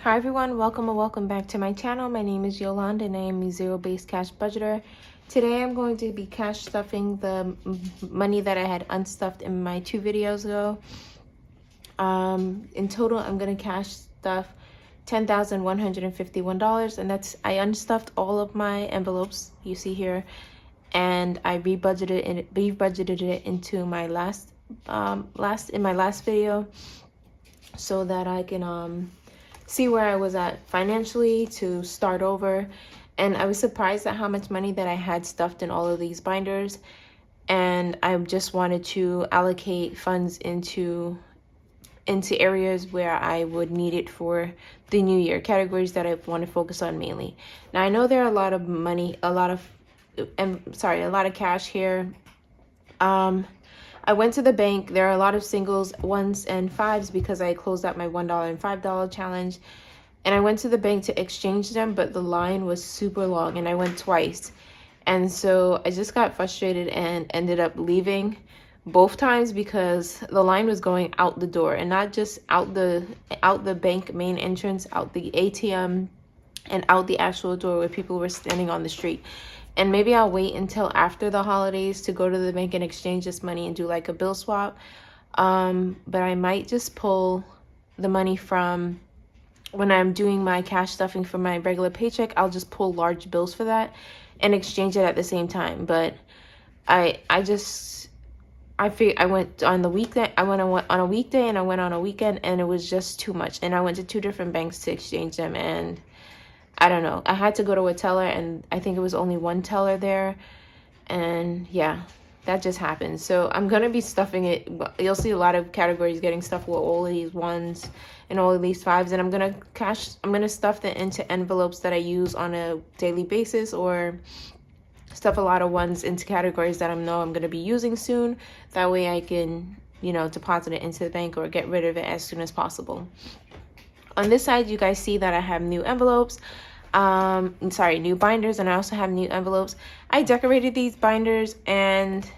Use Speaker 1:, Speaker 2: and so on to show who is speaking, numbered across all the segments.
Speaker 1: Hi everyone, welcome back to my channel. My name is Yolanda and I am a zero-based cash budgeter. Today I'm going to be cash stuffing the money that I had unstuffed in my 2 videos ago. In total, I'm going to cash stuff $10,151, and that's, I unstuffed all of my envelopes you see here, and I rebudgeted it into my last video so that I can see where I was at financially to start over. And I was surprised at how much money that I had stuffed in all of these binders, and I just wanted to allocate funds into areas where I would need it for the new year, categories that I want to focus on mainly. Now I know there are a lot of money, a lot of cash here. I went to the bank. There are a lot of singles, ones, and fives because I closed out my $1 and $5 challenge. And I went to the bank to exchange them, but the line was super long and I went twice. And so I just got frustrated and ended up leaving both times because the line was going out the door, and not just out the bank main entrance, out the ATM, and out the actual door where people were standing on the street. And maybe I'll wait until after the holidays to go to the bank and exchange this money and do like a bill swap. But I might just pull the money from when I'm doing my cash stuffing for my regular paycheck. I'll just pull large bills for that and exchange it at the same time. But I figured I went on the weekday. I went on a weekday and I went on a weekend, and it was just too much. And I went to 2 different banks to exchange them, and I don't know. I had to go to a teller, and I think it was only one teller there. And yeah, that just happened. So I'm going to be stuffing it. You'll see a lot of categories getting stuffed with all of these ones and all of these fives. And I'm going to stuff them into envelopes that I use on a daily basis, or stuff a lot of ones into categories that I know I'm going to be using soon. That way I can, deposit it into the bank or get rid of it as soon as possible. On this side, you guys see that I have new envelopes. New binders, and I also have new envelopes. I decorated these binders, and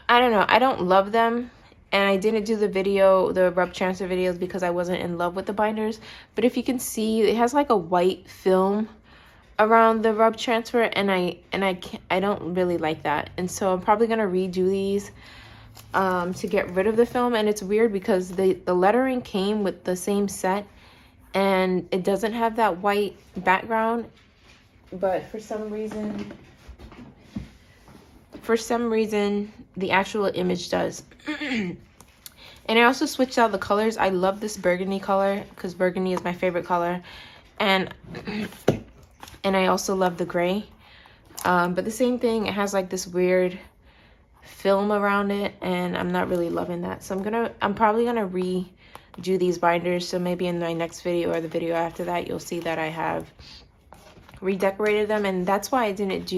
Speaker 1: I don't know, I don't love them, and I didn't do the rub transfer videos because I wasn't in love with the binders. But if you can see, it has like a white film around the rub transfer, and I don't really like that. And so I'm probably gonna redo these to get rid of the film. And it's weird because the lettering came with the same set, and it doesn't have that white background, but for some reason the actual image does. And I also switched out the colors. I love this burgundy color because burgundy is my favorite color, and I also love the gray, but the same thing, it has like this weird film around it, and I'm not really loving that. So I'm probably gonna redo these binders. So maybe in my next video or the video after that, you'll see that I have redecorated them. And that's why I didn't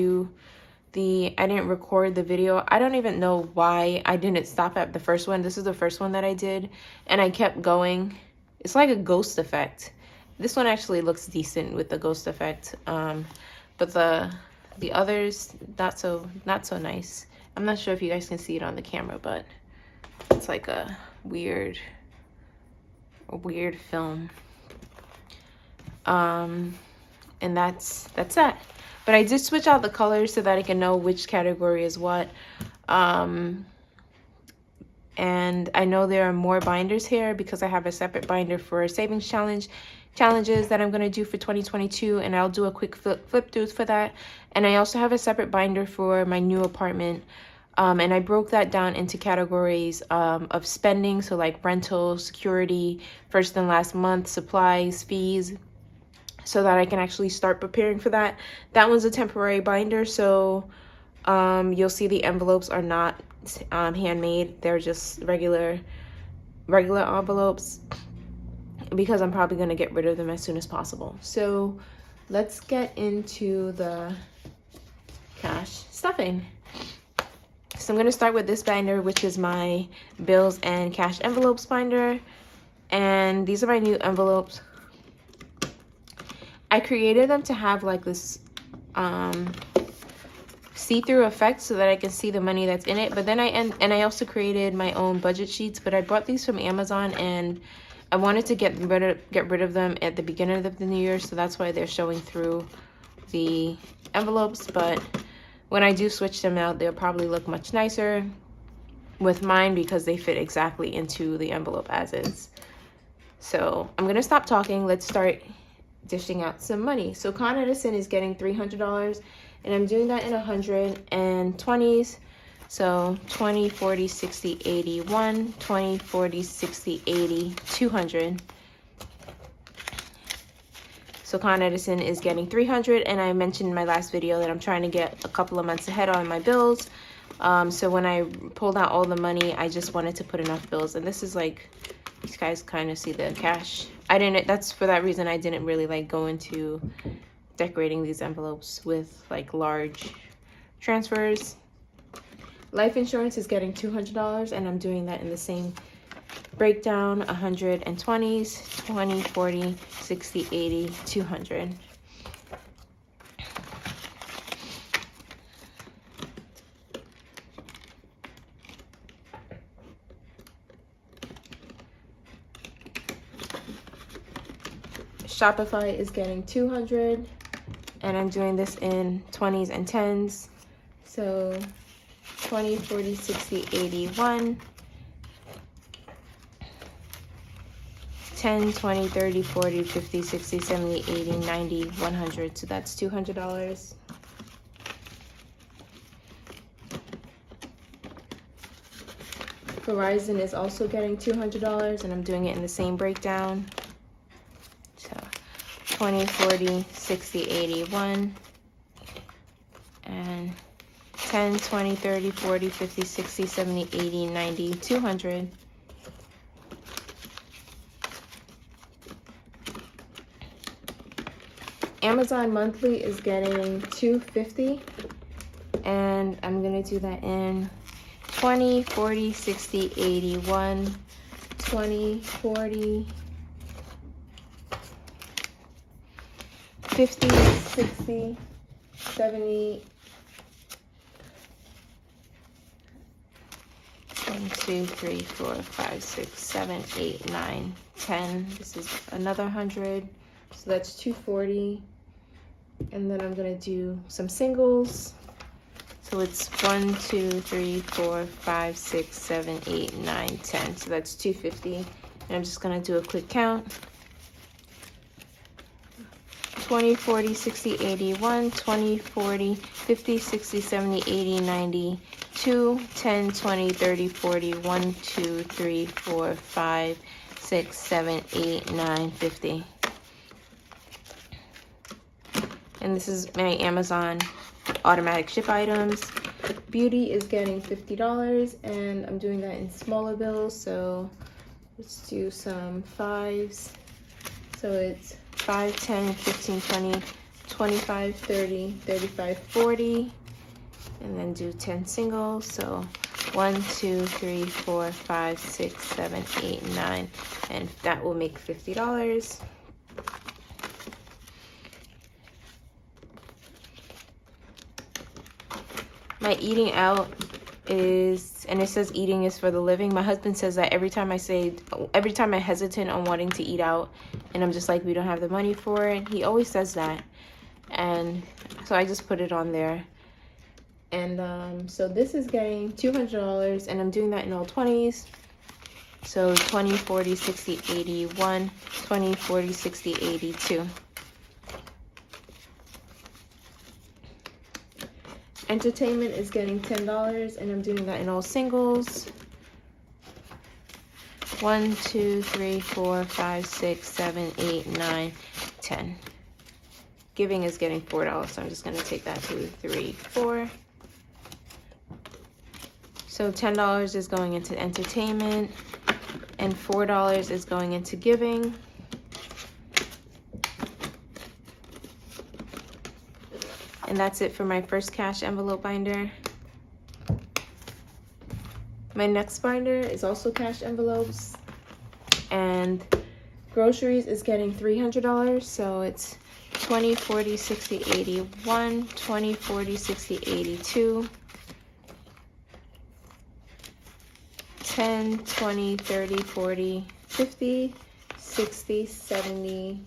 Speaker 1: record the video. I don't even know why I didn't stop at the first one. This is the first one that I did, and I kept going. It's like a ghost effect. This one actually looks decent with the ghost effect, but the others not so nice. I'm not sure if you guys can see it on the camera, but it's like a weird film. And that's that. But I did switch out the colors so that I can know which category is what. And I know there are more binders here because I have a separate binder for savings challenges that I'm going to do for 2022, and I'll do a quick flip through for that. And I also have a separate binder for my new apartment, and I broke that down into categories of spending, so like rental, security, first and last month, supplies, fees, so that I can actually start preparing for that. That one's a temporary binder, so you'll see the envelopes are not handmade. They're just regular envelopes, because I'm probably going to get rid of them as soon as possible. So let's get into the cash stuffing. So I'm going to start with this binder, which is my bills and cash envelopes binder. And these are my new envelopes. I created them to have like this see-through effect so that I can see the money that's in it. But then I also created my own budget sheets, but I bought these from Amazon, and I wanted to get rid of them at the beginning of the new year, so that's why they're showing through the envelopes. But when I do switch them out, they'll probably look much nicer with mine because they fit exactly into the envelope as is. So I'm gonna stop talking. Let's start dishing out some money. So Con Edison is getting $300, and I'm doing that in 120s. So 20, 40, 60, 80, 1, 20, 40, 60, 80, 200. So Con Edison is getting 300, and I mentioned in my last video that I'm trying to get a couple of months ahead on my bills. So when I pulled out all the money, I just wanted to put enough bills. And this is like, you guys kind of see the cash. That's for that reason I didn't really like go into decorating these envelopes with like large transfers. Life insurance is getting $200, and I'm doing that in the same breakdown, 120s, 20, 40, 60, 80, 200. Shopify is getting 200, and I'm doing this in 20s and 10s. So 20, 40, 60, 80, 1, 10, 20, 30, 40, 50, 60, 70, 80, 90, 100. So that's $200. Verizon is also getting $200, and I'm doing it in the same breakdown. So 20, 40, 60, 80, 1, and 10, 20, 30, 40, 50, 60, 70, 80, 90, 200. Amazon monthly is getting $250, and I'm gonna do that in 20, 40, 60, 80, 1, 20, 40, 50, 60, 70, 1, 2, 3, 4, 5, 6, 7, 8, 9, 10. This is another 100. So that's 240. And then I'm gonna do some singles. So it's 1, 2, 3, 4, 5, 6, 7, 8, 9, 10. So that's 250. And I'm just gonna do a quick count. 20, 40, 60, 80, 1, 20, 40, 50, 60, 70, 80, 90, 2, 10, 20, 30, 40, 1, 2, 3, 4, 5, 6, 7, 8, 9, 50. And this is my Amazon automatic ship items. Beauty is getting $50, and I'm doing that in smaller bills. So let's do some 5s. So it's 5, 10, 15, 20, 25, 30, 35, 40. And then do 10 singles. So 1, 2, 3, 4, 5, 6, 7, 8, 9. And that will make $50. My eating out is, and it says eating is for the living. My husband says that every time I hesitate on wanting to eat out, and I'm just like, we don't have the money for it. He always says that. And so I just put it on there. And so this is getting $200, and I'm doing that in all 20s. So 20, 40, 60, 80, 1, 20, 40, 60, 80, 2. Entertainment is getting $10, and I'm doing that in all singles. 1, 2, 3, 4, 5, 6, 7, 8, 9, 10. Giving is getting $4, so I'm just going to take that to 3, 4. So $10 is going into entertainment, and $4 is going into giving. And that's it for my first cash envelope binder. My next binder is also cash envelopes, and groceries is getting $300. So it's 20, 40, 60, 80, 1, 20, 40, 60, 80, 2, 10, 20, 30, 40, 50, 60, 70,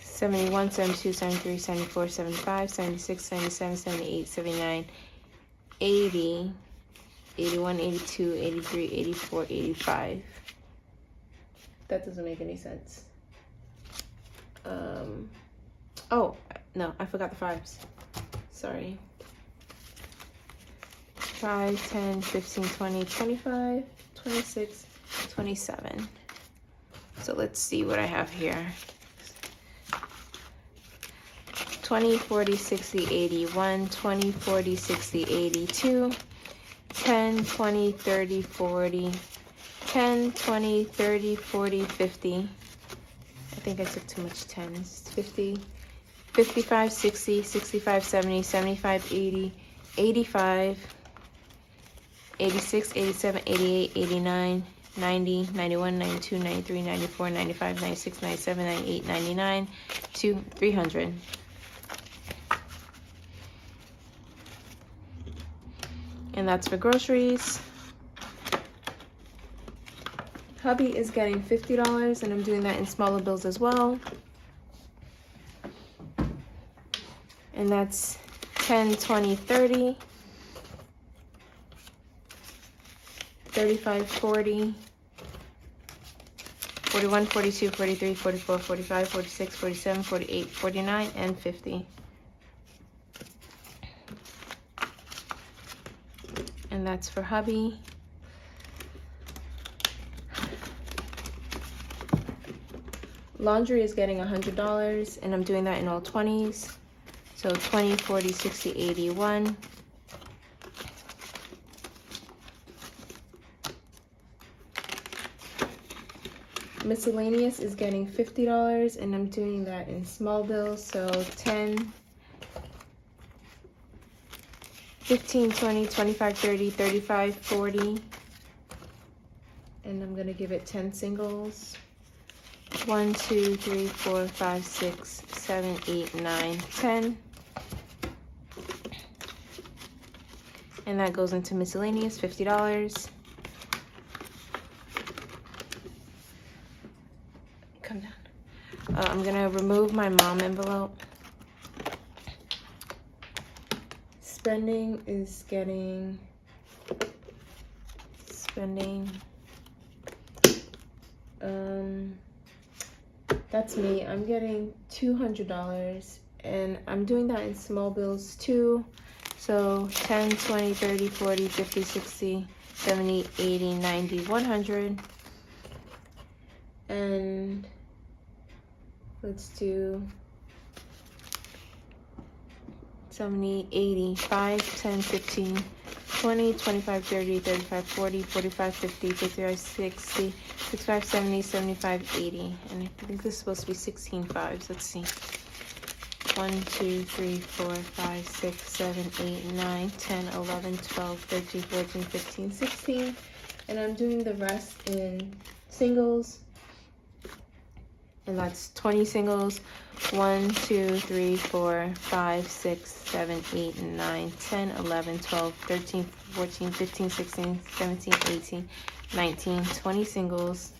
Speaker 1: 71, 72, 73, 74, 75, 76, 77, 78, 79, 80, 81, 82, 83, 84, 85. That doesn't make any sense. Oh, no, I forgot the fives. Sorry. 5, 10, 15, 20, 25, 26, 27. So let's see what I have here. 20, 40, 60, 81, 20, 40, 60, 82, 10, 20, 30, 40, 10, 20, 30, 40, 50. I think I took too much 10s. 50, 55, 60, 65, 70, 75, 80, 85, 86, 87, 88, 89, 90, 91, 92, 93, 94, 95, 96, 97, 98, 99, 300. And that's for groceries. Hubby is getting $50, and I'm doing that in smaller bills as well. And that's 10, 20, 30, 35, 40, 41, 42, 43, 44, 45, 46, 47, 48, 49, and 50. And that's for hubby. Laundry is getting $100, and I'm doing that in all 20s. So 20, 40, 60, 81. Miscellaneous is getting $50, and I'm doing that in small bills. So 10, 15, 20, 25, 30, 35, 40. And I'm gonna give it 10 singles. 1, 2, 3, 4, 5, 6, 7, 8, 9, 10. And that goes into miscellaneous, $50. Come down. I'm gonna remove my mom envelope. Spending is getting, that's me. I'm getting $200, and I'm doing that in small bills too. So 10, 20, 30, 40, 50, 60, 70, 80, 90, 100. And let's do 70, 80, 5, 10, 15, 20, 25, 30, 35, 40, 45, 50, 55, 60, 65, 70, 75, 80. And I think this is supposed to be 16 fives. Let's see. 1, 2, 3, 4, 5, 6, 7, 8, 9, 10, 11, 12, 13, 14, 15, 16. And I'm doing the rest in singles. And that's 20 singles. 1, 2, 3, 4, 5, 6, 7, 8, 9, 10, 11, 12, 13, 14, 15, 16, 17, 18, 19, 20 singles.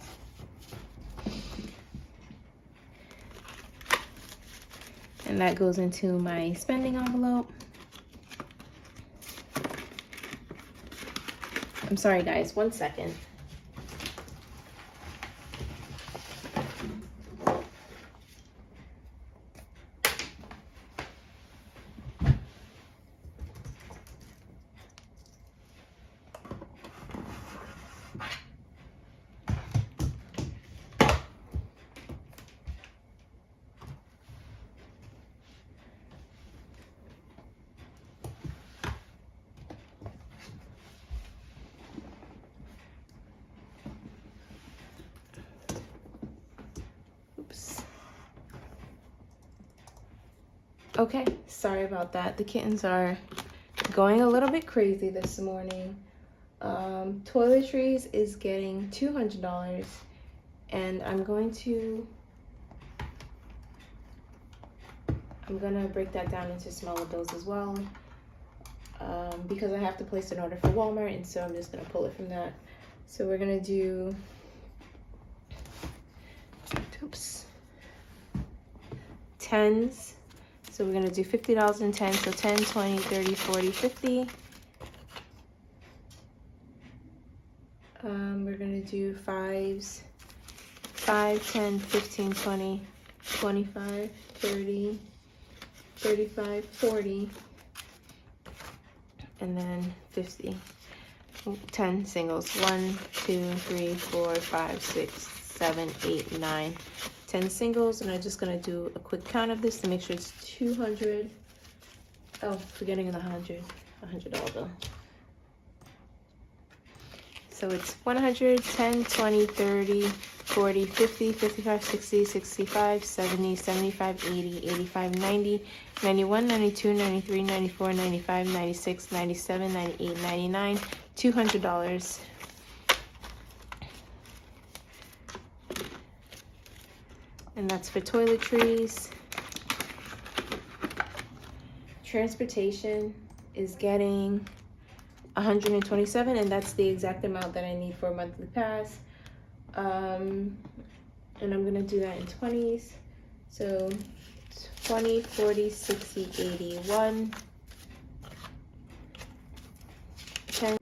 Speaker 1: And that goes into my spending envelope. I'm sorry, guys, 1 second. Okay, sorry about that. The kittens are going a little bit crazy this morning. Toiletries is getting $200, and I'm gonna break that down into smaller bills as well. because I have to place an order for Walmart, and so I'm just gonna pull it from that. So we're gonna do, oops, tens. So we're gonna do $50 in 10, so 10, 20, 30, 40, 50. We're gonna do fives, 5, 10, 15, 20, 25, 30, 35, 40, and then 50. 10 singles. 1, 2, 3, 4, 5, 6, 7, 8, 9. 10 singles, and I'm just gonna do a quick count of this to make sure it's 200. Oh, forgetting the $100 bill. So it's 100, 10, 20, 30, 40, 50, 55, 60, 65, 70, 75, 80, 85, 90, 91, 92, 93, 94, 95, 96, 97, 98, 99, $200. And that's for toiletries. Transportation is getting 127, and that's the exact amount that I need for a monthly pass. And I'm gonna do that in 20s. So 20, 40, 60, 80, 1, 10.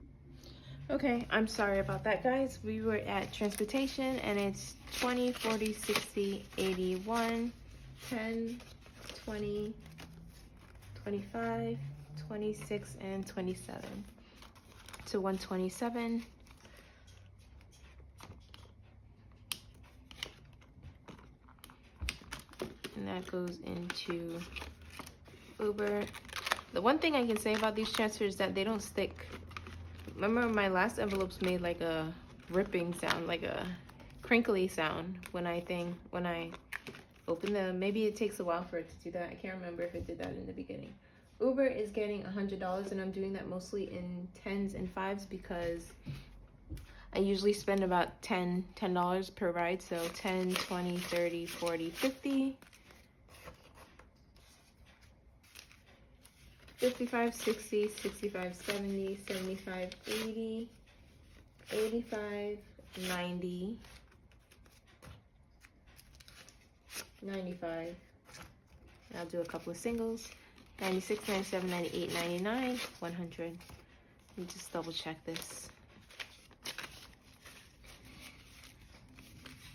Speaker 1: Okay, I'm sorry about that, guys. We were at transportation, and it's 20, 40, 60, 81, 10, 20, 25, 26, and 27. To 127. And that goes into Uber. The one thing I can say about these transfers is that they don't stick. Remember, my last envelopes made like a ripping sound, like a crinkly sound when I open them. Maybe it takes a while for it to do that. I can't remember if it did that in the beginning. Uber is getting $100, and I'm doing that mostly in 10s and 5s because I usually spend about $10 per ride. So 10, 20, 30, 40, 50, 55, 60, 65, 70, 75, 80, 85, 90, 95. I'll do a couple of singles. 96, 97, 98, 99, 100. Let me just double check this.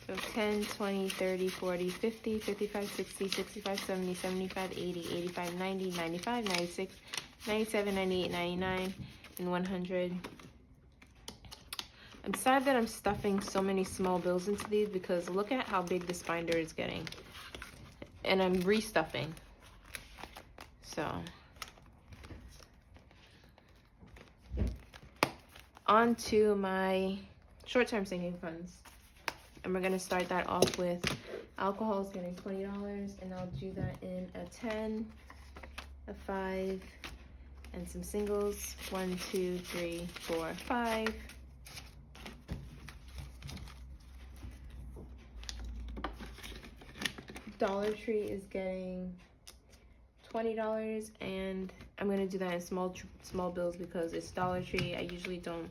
Speaker 1: So 10, 20, 30, 40, 50, 55, 60, 65, 70, 75, 80, 85, 90, 95, 96, 97, 98, 99, and 100. I'm sad that I'm stuffing so many small bills into these because look at how big this binder is getting. And I'm restuffing. So, on to my short-term sinking funds. And we're going to start that off with alcohol is getting $20, and I'll do that in a 10, a 5, and some singles. 1, 2, 3, 4, 5. Dollar Tree is getting $20, and I'm gonna do that in small bills because it's Dollar Tree. I usually don't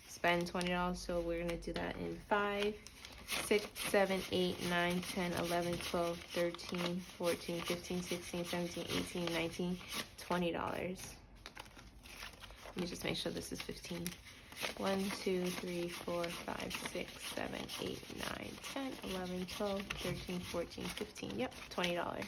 Speaker 1: spend $20, so we're gonna do that in 5, 6, 7, 8, 9, 10, 11, 12, 13, 14, 15, 16, 17, 18, 19, $20. Let me just make sure this is 15. 1, 2, 3, 4, 5, 6, 7, 8, 9, 10, 11, 12, 13, 14, 15. Yep, $20.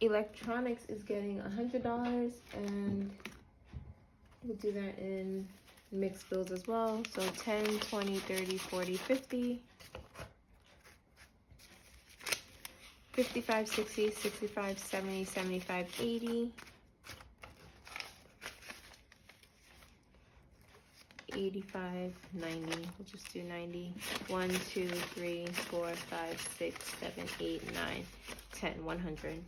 Speaker 1: Electronics is getting $100, and we'll do that in mixed bills as well. So 10, 20, 30, 40, 50, 55, 60, 65, 70, 75, 80, 85, 90. We'll just do 90. 1, 2, 3, 4, 5, 6, 7, 8, 9, 10, 100.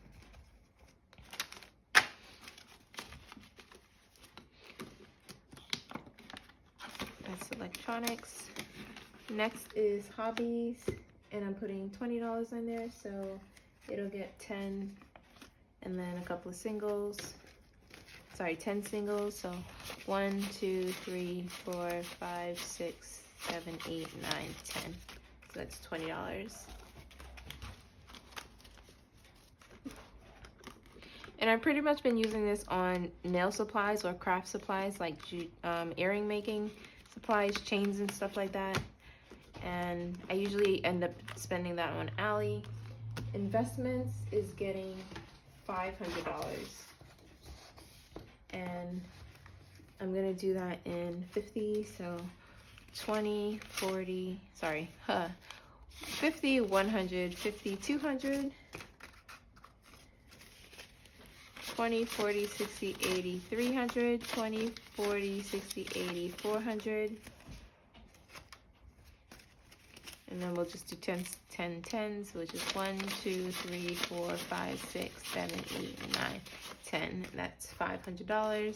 Speaker 1: that's electronics. Next is hobbies, and I'm putting $20 in there, so it'll get 10, and then a couple of singles. Sorry, 10 singles. So 1, 2, 3, 4, 5, 6, 7, 8, 9, 10. So that's $20. And I've pretty much been using this on nail supplies or craft supplies, like earring making supplies, chains and stuff like that. And I usually end up spending that on Ally. Investments is getting $500. And I'm gonna do that in 50, so 20, 40, sorry, 50, 100, 50, 200, 20, 40, 60, 80, 300, 20, 40, 60, 80, 400. And then we'll just do 10 tens, which is 1, 2, 3, 4, 5, 6, 7, 8, 9, 10. That's $500.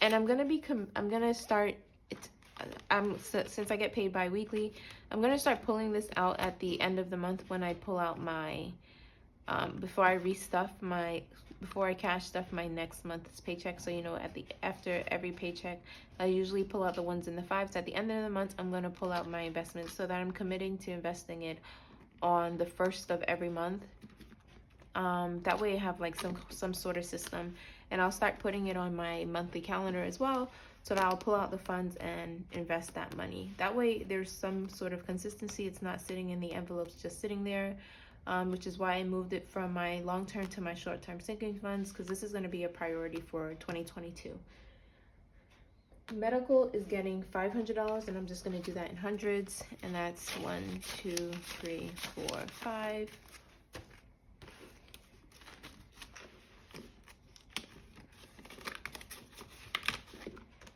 Speaker 1: And I'm gonna start. Since I get paid bi-weekly, I'm gonna start pulling this out at the end of the month when I pull out my before I cash stuff my next month's paycheck. So you know, after every paycheck, I usually pull out the ones in the fives. At the end of the month, I'm going to pull out my investments so that I'm committing to investing it on the first of every month. That way I have like some sort of system, and I'll start putting it on my monthly calendar as well, so that I'll pull out the funds and invest that money. That way there's some sort of consistency. It's not sitting in the envelopes just sitting there. Which is why I moved it from my long-term to my short-term sinking funds, because this is going to be a priority for 2022. Medical is getting $500, and I'm just going to do that in hundreds, and that's 1, 2, 3, 4, 5.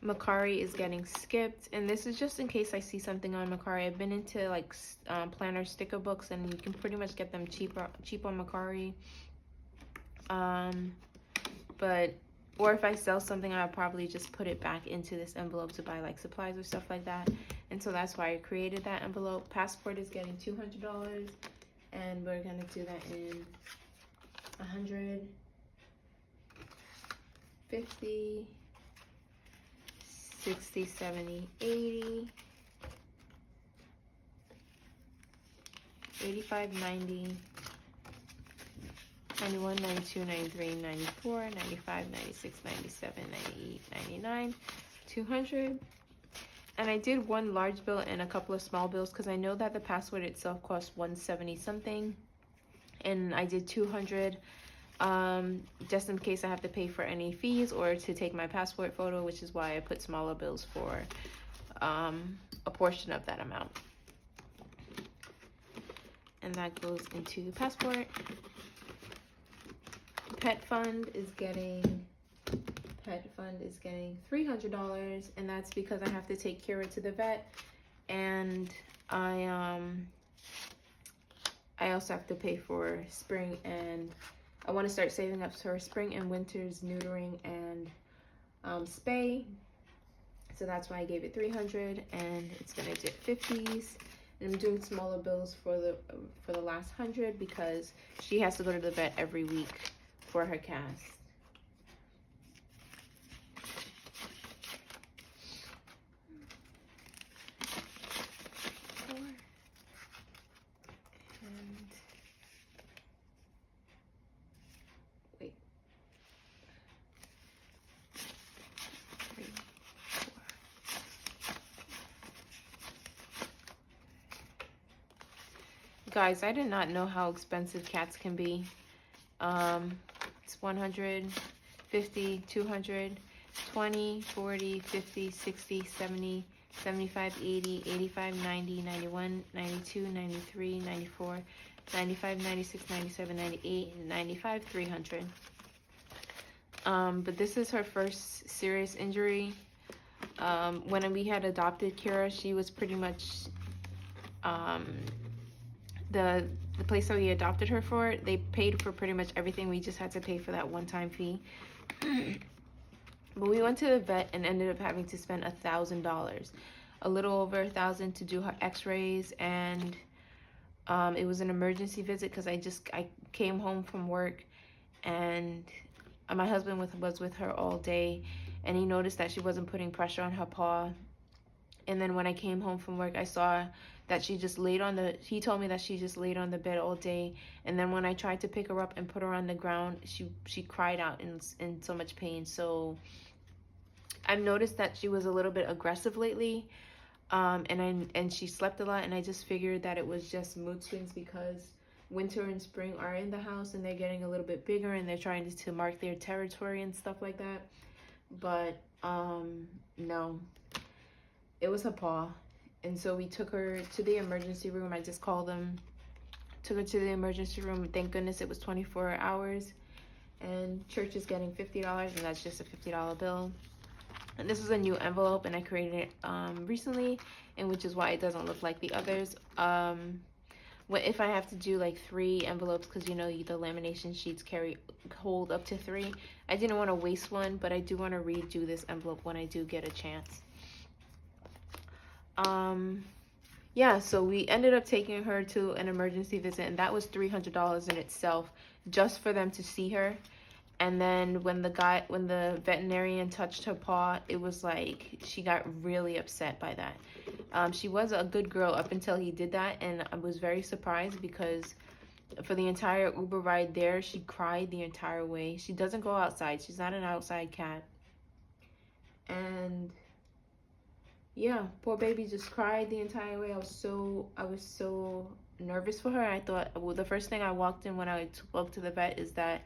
Speaker 1: Macari is getting skipped, and this is just in case I see something on Macari. I've been into like planner sticker books, and you can pretty much get them cheap on Macari. Or if I sell something, I'll probably just put it back into this envelope to buy like supplies or stuff like that. And so that's why I created that envelope. Passport is getting $200, and we're gonna do that in 100, 50, 60, 70, 80, 85, 90, 91, 92, 93, 94, 95, 96, 97, 98, 99, 200. And I did one large bill and a couple of small bills because I know that the password itself costs $170 something. And I did 200 just in case I have to pay for any fees or to take my passport photo, which is why I put smaller bills for a portion of that amount. And that goes into the passport. Pet fund is getting $300, and that's because I have to take Kira to the vet, and I also have to pay for spring, and I want to start saving up for spring and winter's neutering and spay. So that's why I gave it 300, and it's gonna do 50s. And I'm doing smaller bills for the last 100 because she has to go to the vet every week for her cast. Guys, I did not know how expensive cats can be. It's 100, 50, 200, 20, 40, 50, 60, 70, 75, 80, 85, 90, 91, 92, 93, 94, 95, 96, 97, 98, 95, 300. But this is her first serious injury. When we had adopted Kira, she was pretty much the the place that we adopted her for, they paid for pretty much everything. We just had to pay for that one-time fee. But we went to the vet and ended up having to spend $1,000, a little over $1,000 to do her x-rays. And it was an emergency visit because I came home from work, and my husband was with her all day, and he noticed that she wasn't putting pressure on her paw. And then when I came home from work, I saw that she just laid on the, he told me that she just laid on the bed all day. And then when I tried to pick her up and put her on the ground, she cried out in so much pain. So I've noticed that she was a little bit aggressive lately. And she slept a lot, and I just figured that it was just mood swings because winter and spring are in the house and they're getting a little bit bigger and they're trying to mark their territory and stuff like that. But no, it was her paw. And so we took her to the emergency room. I just called them, took her to the emergency room. Thank goodness it was 24 hours. And church is getting $50, and that's just a $50 bill. And this is a new envelope, and I created it recently, and which is why it doesn't look like the others. If I have to do like 3 envelopes, because you know the lamination sheets hold up to 3, I didn't want to waste one, but I do want to redo this envelope when I do get a chance. Yeah, so we ended up taking her to an emergency visit, and that was $300 in itself just for them to see her. And then when the veterinarian touched her paw, it was like she got really upset by that. She was a good girl up until he did that, and I was very surprised because for the entire Uber ride there, she cried the entire way. She doesn't go outside. She's not an outside cat. And yeah, poor baby just cried the entire way. I was so nervous for her. I thought, well, the first thing I walked in when I spoke to the vet is that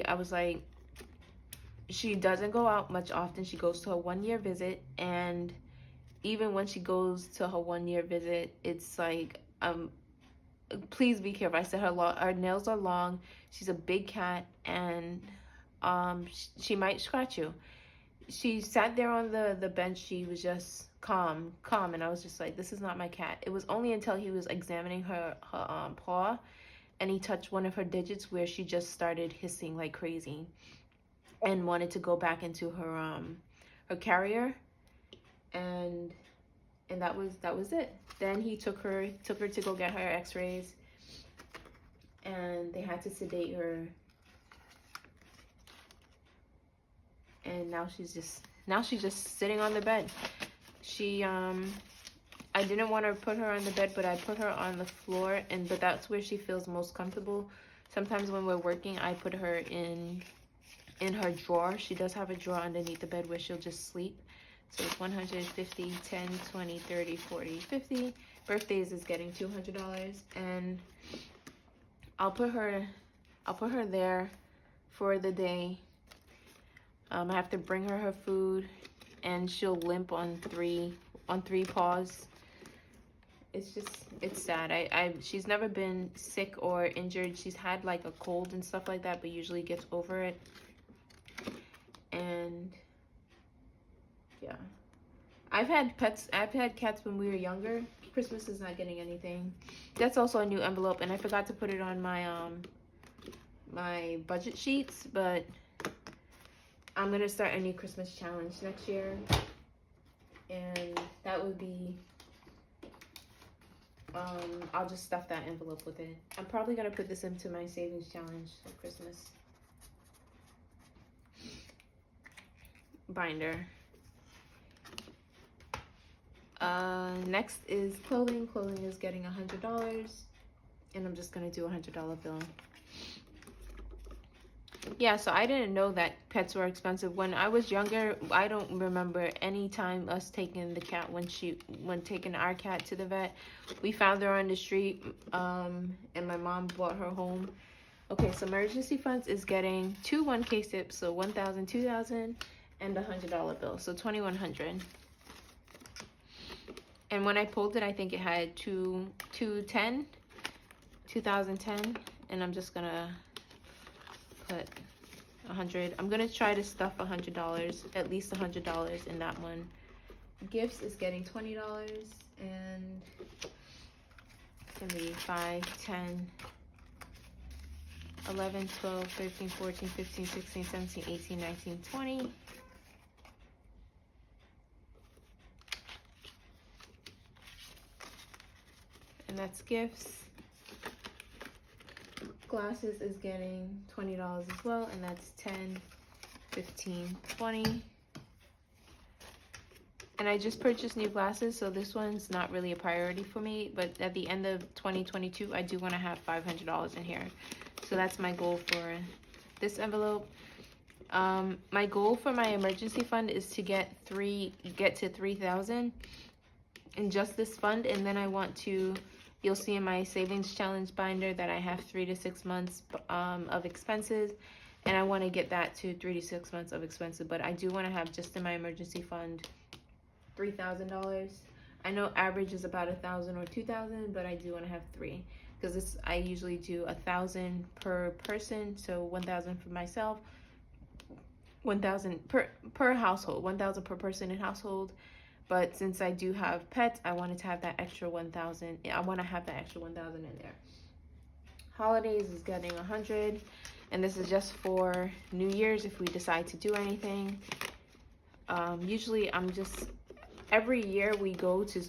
Speaker 1: I was like, she doesn't go out much often. She goes to her 1-year visit, and even when she goes to her 1-year visit, it's like, please be careful. I said her nails are long. She's a big cat, and she might scratch you. She sat there on the bench. She was just calm, and I was just like, this is not my cat. It was only until he was examining her paw, and he touched one of her digits where she just started hissing like crazy and wanted to go back into her carrier, and that was it. Then he took her to go get her x-rays, and they had to sedate her, and now she's just sitting on the bed. I didn't want to put her on the bed, but I put her on the floor, but that's where she feels most comfortable. Sometimes when we're working, I put her in her drawer. She does have a drawer underneath the bed where she'll just sleep. So it's 150, 10, 20, 30, 40, 50. Birthdays is getting $200, and I'll put her there for the day. I have to bring her food, and she'll limp on three paws. It's sad. She's never been sick or injured. She's had like a cold and stuff like that, but usually gets over it. And yeah, I've had cats when we were younger. Christmas is not getting anything. That's also a new envelope, and I forgot to put it on my my budget sheets, but I'm gonna start a new Christmas challenge next year, and that would be I'll just stuff that envelope with it. I'm probably gonna put this into my savings challenge for Christmas. Binder. Next is clothing. Clothing is getting $100, and I'm just gonna do a $100 bill. Yeah, so I didn't know that pets were expensive. When I was younger, I don't remember any time us taking the cat when taking our cat to the vet. We found her on the street, and my mom brought her home. Okay, so emergency funds is getting 2 1K sips, so 1,000, 2,000, and a $100 bill, so 2,100. And when I pulled it, I think it had 2010, and I'm just gonna put 100. I'm gonna try to stuff $100, at least $100 in that one. Gifts is getting $20, and gonna be 5, 10, 11, 12, 13, 14, 15, 16, 17, 18, 19, 20. And that's gifts. Glasses is getting $20 as well, and that's 10, 15, 20. And I just purchased new glasses, so this one's not really a priority for me, but at the end of 2022, I do want to have $500 in here. So that's my goal for this envelope. My goal for my emergency fund is to get to 3,000 in just this fund, and then I want to, you'll see in my savings challenge binder that I have 3 to 6 months of expenses, and I want to get that to 3 to 6 months of expenses. But I do want to have just in my emergency fund $3,000. I know average is about 1,000 or 2,000, but I do want to have 3, because this, I usually do 1,000 per person, so 1,000 for myself, 1,000 per household, 1,000 per person in household. But since I do have pets, I wanted to have that extra 1,000. I want to have that extra 1,000 in there. Holidays is getting 100, and this is just for New Year's if we decide to do anything. Usually I'm just, every year we go to,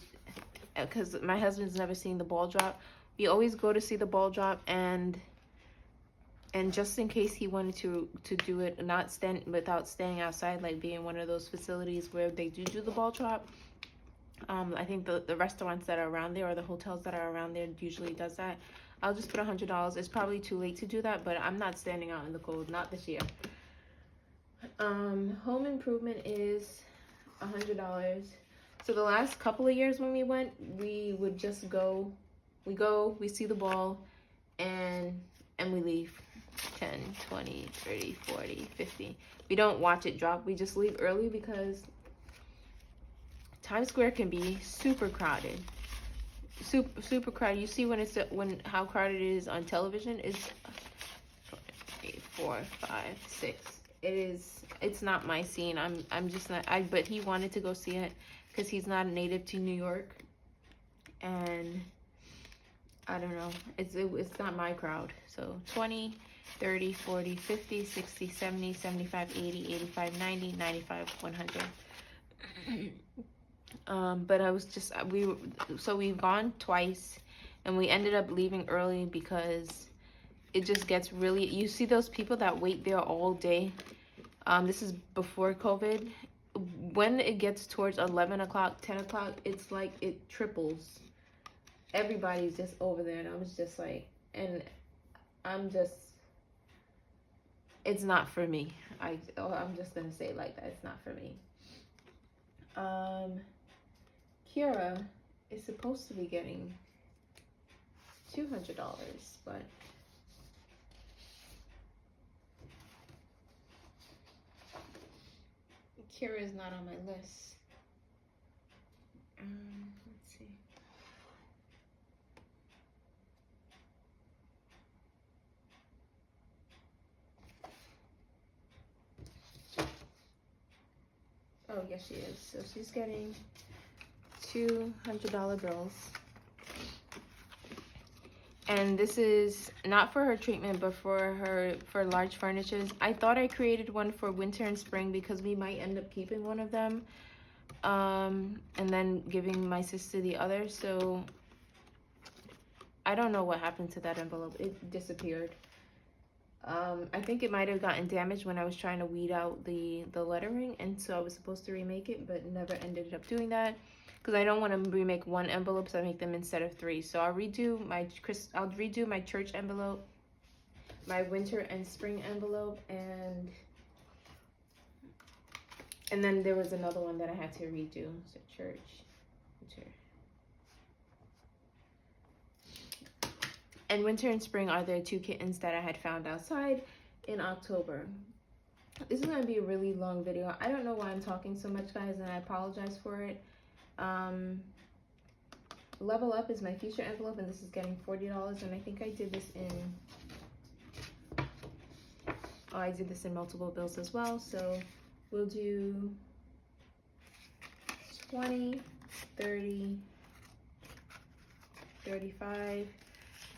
Speaker 1: because my husband's never seen the ball drop, we always go to see the ball drop, and just in case he wanted to do it without staying outside, like being one of those facilities where they do the ball drop. I think the restaurants that are around there, or the hotels that are around there, usually does that. I'll just put $100. It's probably too late to do that, but I'm not standing out in the cold, not this year. Home improvement is $100. So the last couple of years when we went, we would just go, we see the ball, and we leave. 10, 20, 30, 40, 50. We don't watch it drop. We just leave early because Times Square can be super crowded. Super crowded. You see how crowded it is on television. It's 8, 4, 5, 6. It's not my scene. I'm just not, but he wanted to go see it because he's not a native to New York, and I don't know, it's not my crowd. So 20, 30, 40, 50, 60, 70, 75, 80, 85, 90, 95, 100. But I was just, we've gone twice, and we ended up leaving early because it just gets really, you see those people that wait there all day. This is before COVID. When it gets towards 11 o'clock, 10 o'clock, it's like it triples. Everybody's just over there, and I was just like, and I'm just, it's not for me. I'm just gonna say it like that. It's not for me. Kira is supposed to be getting $200, but Kira is not on my list. Let's see. Oh, yes, she is. So she's getting $200 bills. And this is not for her treatment, but for large furnitures. I thought I created one for winter and spring because we might end up keeping one of them, and then giving my sister the other. So I don't know what happened to that envelope. It disappeared. I think it might have gotten damaged when I was trying to weed out the lettering, and so I was supposed to remake it, but never ended up doing that because I don't want to remake one envelope, so I make them instead of 3. So I'll redo my church envelope, my winter and spring envelope, and then there was another one that I had to redo. So church, winter. And winter and spring are the 2 kittens that I had found outside in October. This is going to be a really long video. I don't know why I'm talking so much, guys, and I apologize for it. Level Up is my future envelope, and this is getting $40. And I think I did this in, I did this in multiple bills as well. So we'll do 20, 30, 35,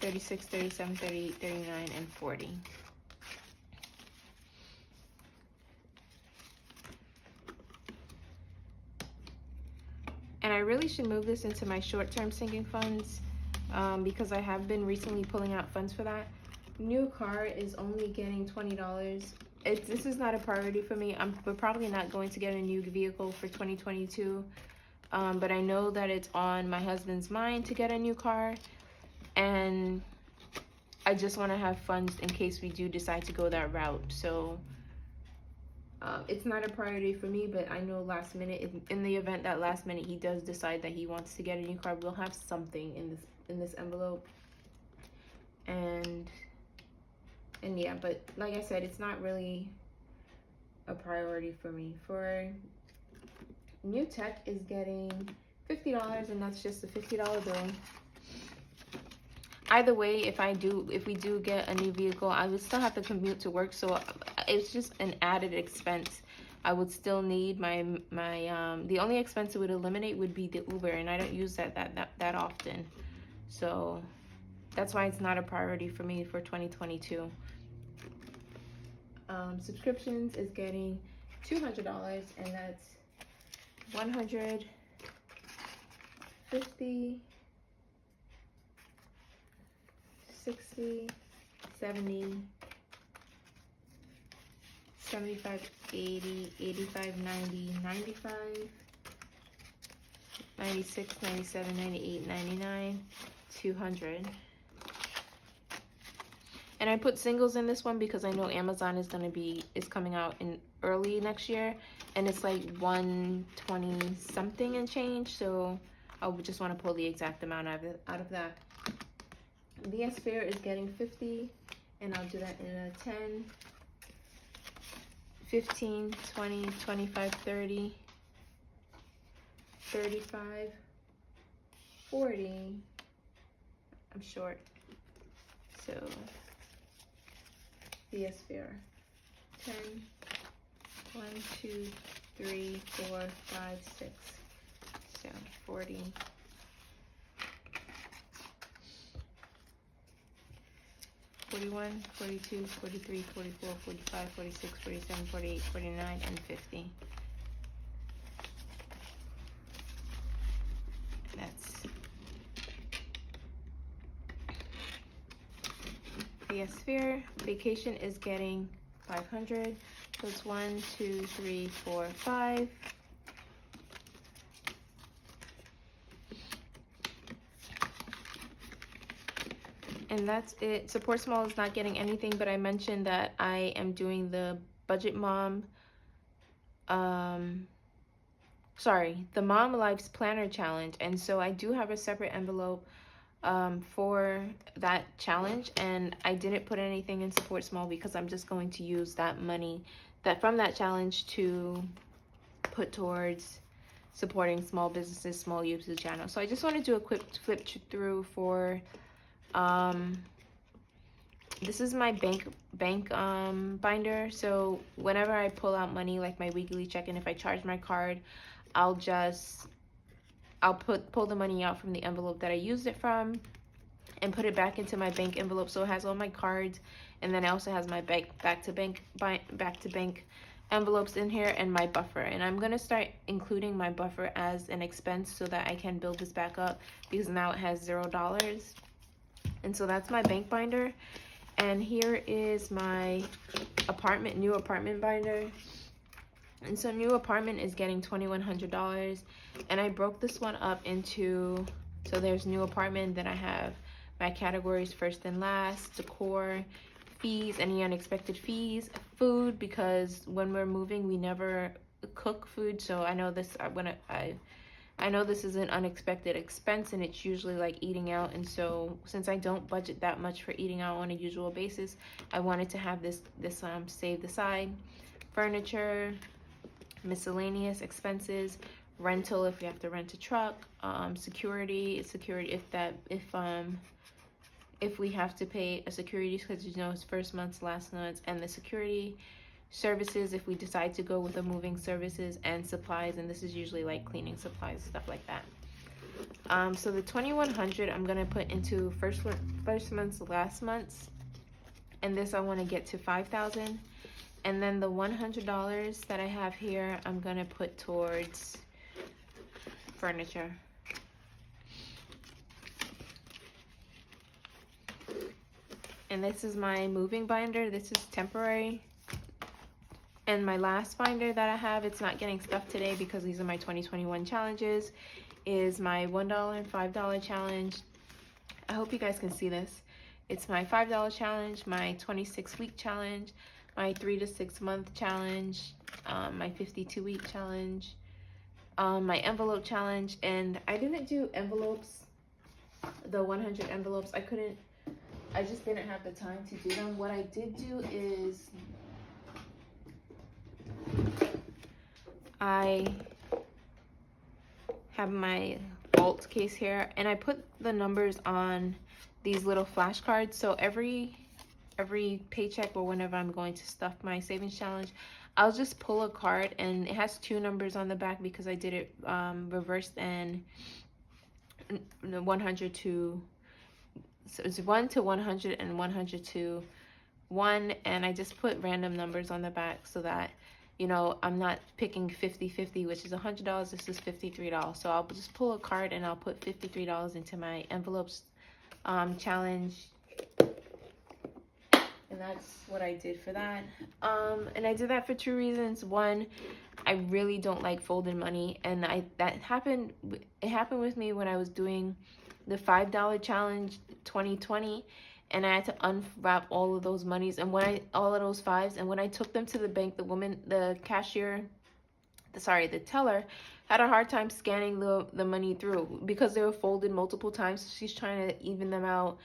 Speaker 1: 36, 37, 38, 39, and 40. And I really should move this into my short-term sinking funds because I have been recently pulling out funds for that. New car is only getting $20. This is not a priority for me. We're probably not going to get a new vehicle for 2022. But I know that it's on my husband's mind to get a new car. And I just want to have funds in case we do decide to go that route. So it's not a priority for me, but I know last minute, in the event that last minute he does decide that he wants to get a new car, we'll have something in this envelope. And yeah, but like I said, it's not really a priority for me. For new tech is getting $50, and that's just a $50 bill. Either way, if we do get a new vehicle, I would still have to commute to work, so it's just an added expense. I would still need my the only expense it would eliminate would be the Uber, and I don't use that often. So that's why it's not a priority for me for 2022. Subscriptions is getting $200, and that's 150, 60, 70, 75, 80, 85, 90, 95, 96, 97, 98, 99, 200. And I put singles in this one because I know Amazon is coming out in early next year, and it's like 120 something and change, so I would just want to pull the exact amount out of that. VS Fair is getting 50, and I'll do that in a 10, 15, 20, 25, 30, 35, 40. I'm short, so VS Fair 10, 1, 2, 3, 4, 5, 6, so 40. 41, 42, 43, 44, 45, 46, 47, 48, 49, and 50. That's VS Fair. Vacation is getting 500. So it's 1, 2, 3, 4, 5. And that's it. Support Small is not getting anything, but I mentioned that I am doing the Budget Mom, the Mom Life's Planner Challenge. And so I do have a separate envelope for that challenge, and I didn't put anything in Support Small because I'm just going to use that money from that challenge to put towards supporting small businesses, small YouTube channels. So I just want to do a quick flip through for this is my bank binder. So whenever I pull out money, like my weekly check, and if I charge my card, I'll pull the money out from the envelope that I used it from and put it back into my bank envelope. So it has all my cards, and then it also has my back to bank envelopes in here, and my buffer. And I'm gonna start including my buffer as an expense so that I can build this back up, because now it has $0. And so that's my bank binder. And here is my new apartment binder. And so new apartment is getting $2,100. And I broke this one up into, so there's new apartment, then I have my categories first and last, decor, fees, any unexpected fees, food, because when we're moving we never cook food. So I know this I know this is an unexpected expense, and it's usually like eating out. And so since I don't budget that much for eating out on a usual basis, I wanted to have this saved aside. Furniture, miscellaneous expenses, rental if we have to rent a truck, security if we have to pay a security, because it's first month's, last month's, and the security. Services if we decide to go with the moving services, and supplies, and this is usually like cleaning supplies, stuff like that. So the 2100 I'm gonna put into first month's, last month's, and this I want to get to 5,000. And then the $100 that I have here, I'm gonna put towards furniture. And this is my moving binder. This is temporary. And my last binder that I have, it's not getting stuffed today because these are my 2021 challenges, is my $1 and $5 challenge. I hope you guys can see this. It's my $5 challenge, my 26-week challenge, my 3 to 6 month challenge, my 52-week challenge, my envelope challenge. And I didn't do envelopes, the 100 envelopes. I just didn't have the time to do them. What I did do is I have my alt case here, and I put the numbers on these little flashcards. So every paycheck or whenever I'm going to stuff my savings challenge, I'll just pull a card, and it has 2 numbers on the back because I did it reversed and 100 to, so it's 1 to 100 and 100 to 1, and I just put random numbers on the back so that, you know, I'm not picking 50-50, which is $100. This is $53. So I'll just pull a card and I'll put $53 into my envelopes challenge. And that's what I did for that. And I did that for 2 reasons. One, I really don't like folding money, and it happened with me when I was doing the $5 challenge 2020, and I had to unwrap all of those monies and all of those fives, and when I took them to the bank, the teller had a hard time scanning the money through because they were folded multiple times. She's trying to even them out,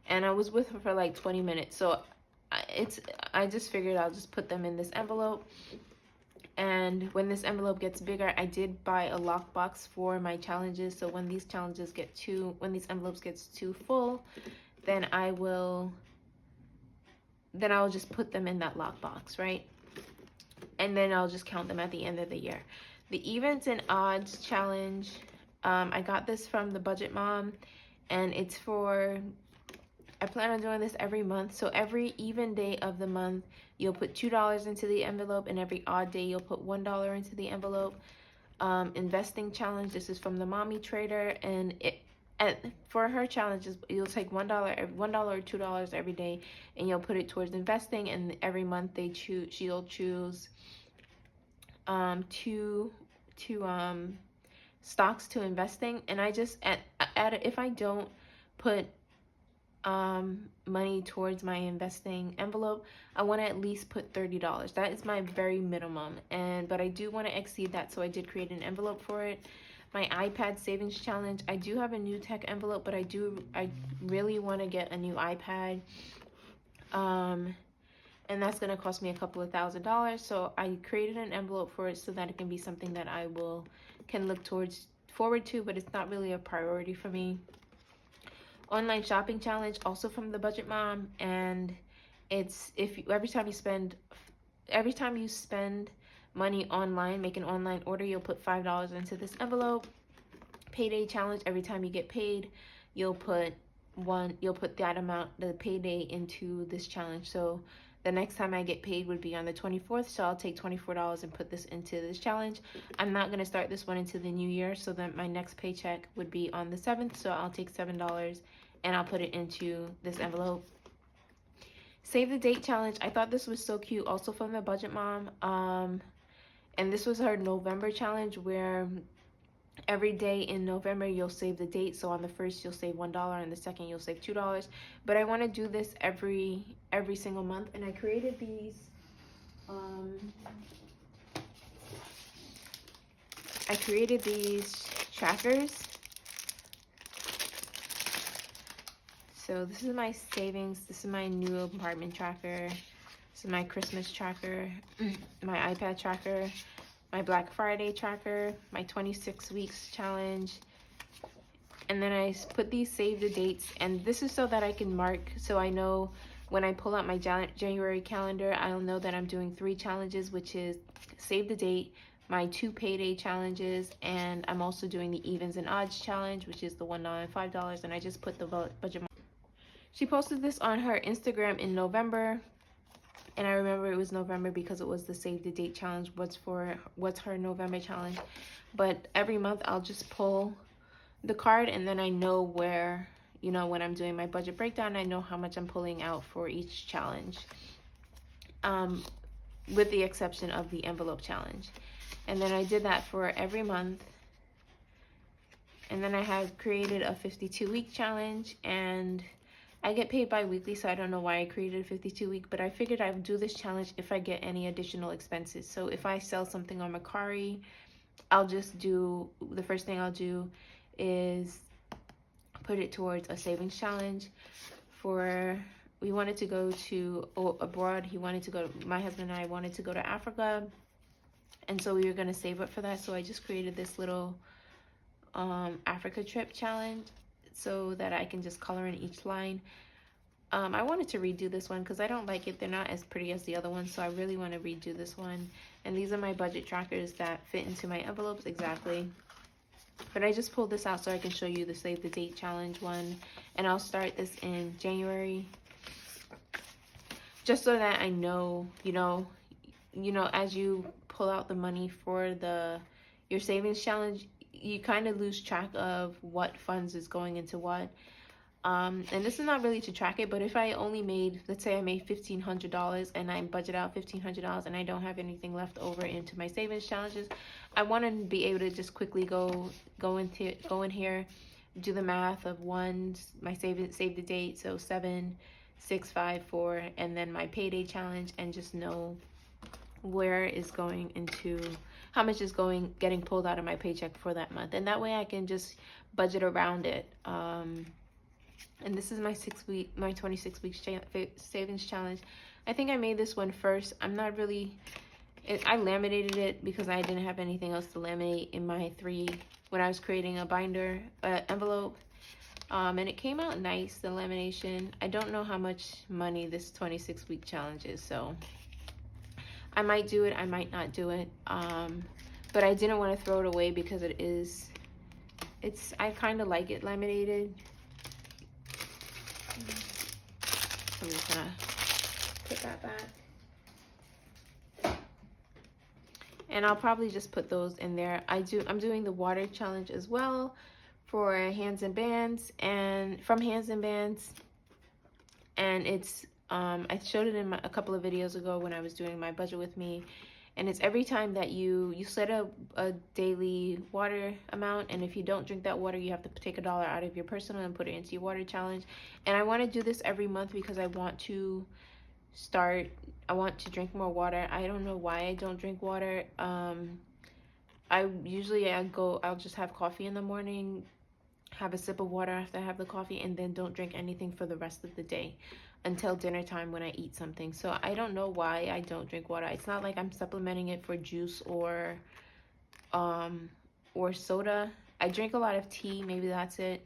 Speaker 1: and I was with her for like 20 minutes. So I just figured I'll just put them in this envelope. And when this envelope gets bigger, I did buy a lockbox for my challenges. So when these envelopes gets too full, then I'll just put them in that lockbox, right? And then I'll just count them at the end of the year. The evens and odds challenge, I got this from the Budget Mom, and it's I plan on doing this every month. So every even day of the month, you'll put $2 into the envelope, and every odd day you'll put $1 into the envelope. Investing challenge, this is from the Mommy Trader, and for her challenges, you'll take $1 or $2 every day, and you'll put it towards investing. And every month she'll choose two stocks to investing. And I just if I don't put money towards my investing envelope, I want to at least put $30. That is my very minimum, but I do want to exceed that, so I did create an envelope for it. My iPad savings challenge, I do have a new tech envelope, but I really want to get a new iPad, and that's going to cost me a couple of $1,000. So I created an envelope for it so that it can be something that I can look forward to, but it's not really a priority for me. Online shopping challenge, also from the Budget Mom, and it's every time you spend money online, make an online order, you'll put $5 into this envelope. Payday challenge, every time you get paid, you'll put that amount, the payday, into this challenge. So the next time I get paid would be on the 24th, so I'll take $24 and put this into this challenge. I'm not going to start this one into the new year, so that my next paycheck would be on the 7th, so I'll take $7 and I'll put it into this envelope. Save the date challenge, I thought this was so cute, also from the Budget Mom. And this was her November challenge, where every day in November you'll save the date. So on the 1st you'll save $1, and the 2nd you'll save $2. But I want to do this every single month, and I created these trackers. So this is my savings, this is my new apartment tracker, this is my Christmas tracker, my iPad tracker, my Black Friday tracker, my 26 weeks challenge. And then I put these save the dates, and this is so that I can mark, so I know when I pull out my January calendar, I'll know that I'm doing 3 challenges, which is save the date, my 2 payday challenges, and I'm also doing the evens and odds challenge, which is the $1 and $5, and I just put the budget. She posted this on her Instagram in November, and I remember it was November because it was the save the date challenge. What's her November challenge? But every month I'll just pull the card, and then I know where, you know, when I'm doing my budget breakdown, I know how much I'm pulling out for each challenge, with the exception of the envelope challenge. And then I did that for every month. And then I have created a 52-week challenge, and I get paid bi-weekly, so I don't know why I created a 52-week, but I figured I would do this challenge if I get any additional expenses. So if I sell something on Mercari, I'll just do, the first thing I'll do is put it towards a savings challenge. We wanted to go to abroad. My husband and I wanted to go to Africa, and so we were going to save up for that. So I just created this little Africa trip challenge so that I can just color in each line. I wanted to redo this one because I don't like it. They're not as pretty as the other ones, so I really want to redo this one. And these are my budget trackers that fit into my envelopes exactly. But I just pulled this out so I can show you the save the date challenge one, and I'll start this in January, just so that I know, you know, as you pull out the money for your savings challenge, you kind of lose track of what funds is going into what. And this is not really to track it, but if I only made, let's say I made $1,500 and I budget out $1,500 and I don't have anything left over into my savings challenges, I want to be able to just quickly go in here, do the math of my save the date, so 7, 6, 5, 4, and then my payday challenge, and just know where is going into, how much is getting pulled out of my paycheck for that month, and that way I can just budget around it. And this is my 26-week savings challenge. I think I made this one first. I'm not really, I laminated it because I didn't have anything else to laminate in my when I was creating a binder envelope. And it came out nice, the lamination. I don't know how much money this 26-week challenge is, so I might do it, I might not do it. But I didn't want to throw it away because I kind of like it laminated. I'm just gonna put that back. And I'll probably just put those in there. I'm doing the water challenge as well for Hands and Bands, and from Hands and Bands. And it's, I showed it in a couple of videos ago when I was doing my budget with me. And it's every time that you set a daily water amount, and if you don't drink that water, you have to take $1 out of your personal and put it into your water challenge. And I want to do this every month because I want to drink more water. I don't know why I don't drink water. I'll just have coffee in the morning, have a sip of water after I have the coffee, and then don't drink anything for the rest of the day until dinner time when I eat something. So I don't know why I don't drink water. It's not like I'm supplementing it for juice or soda. I drink a lot of tea, maybe that's it.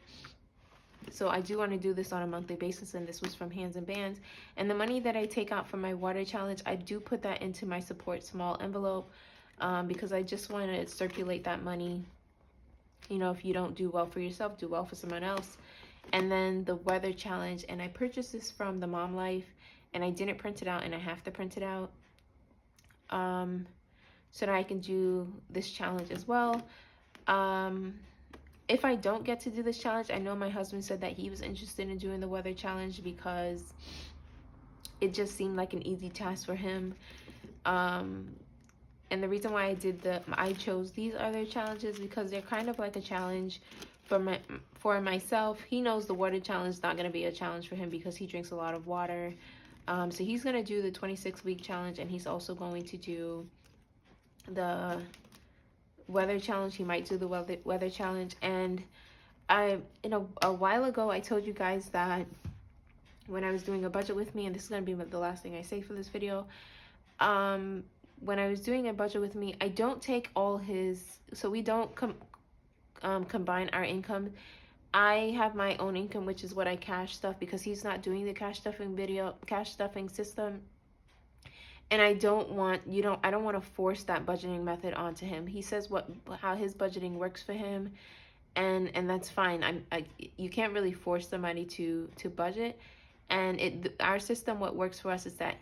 Speaker 1: So I do want to do this on a monthly basis, and this was from Hands and Bands. And the money that I take out from my water challenge, I do put that into my support small envelope, because I just want to circulate that money. You know, if you don't do well for yourself, do well for someone else. And then the weather challenge, and I purchased this from the Mom Life, and I didn't print it out, and I have to print it out so that I can do this challenge as well. If I don't get to do this challenge, I know my husband said that he was interested in doing the weather challenge because it just seemed like an easy task for him. And the reason why I chose these other challenges because they're kind of like a challenge for myself. He knows the water challenge is not going to be a challenge for him because he drinks a lot of water. So he's going to do the 26-week challenge, and he's also going to do the weather challenge. He might do the weather challenge. And a while ago, I told you guys that when I was doing a budget with me, and this is going to be the last thing I say for this video, when I was doing a budget with me, I don't take all his, so we don't combine our income. I have my own income, which is what I cash stuff, because he's not doing the cash stuffing system. And I don't want to force that budgeting method onto him. He says how his budgeting works for him, and that's fine. You can't really force somebody to budget. And our system, what works for us is that